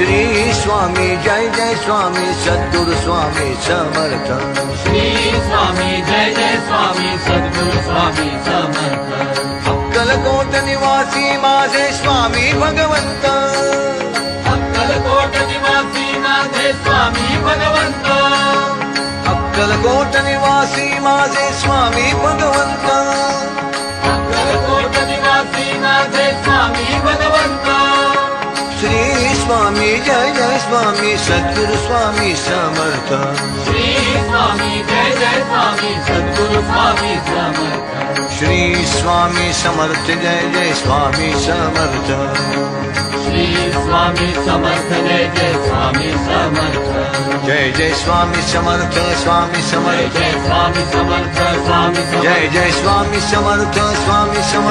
श्री स्वामी जय जय स्वामी सद्गुरु स्वामी समर्थ श्री स्वामी जय जय स्वामी सद्गुरु स्वामी समर्थ अक्कलकोट निवासी माझे स्वामी भगवंत अक्कलकोट निवासी माझे स्वामी भगवंत अक्कलकोट निवासी माझे स्वामी भगवंत अक्कलकोट निवासी माझे स्वामी भगवंत श्री स्वामी जय जय स्वामी सद्गुरु स्वामी समर्थ श्री स्वामी जय जय स्वामी सद्गुरु स्वामी समर्थ श्री स्वामी समर्थ जय जय स्वामी समर्थ श्री स्वामी समर्थ जय जय स्वामी समर्थ जय जय स्वामी समर्थ स्वामी समर्थ जय स्वामी समर्थ स्वामी समर्थ जय जय स्वामी समर्थ स्वामी समर्थ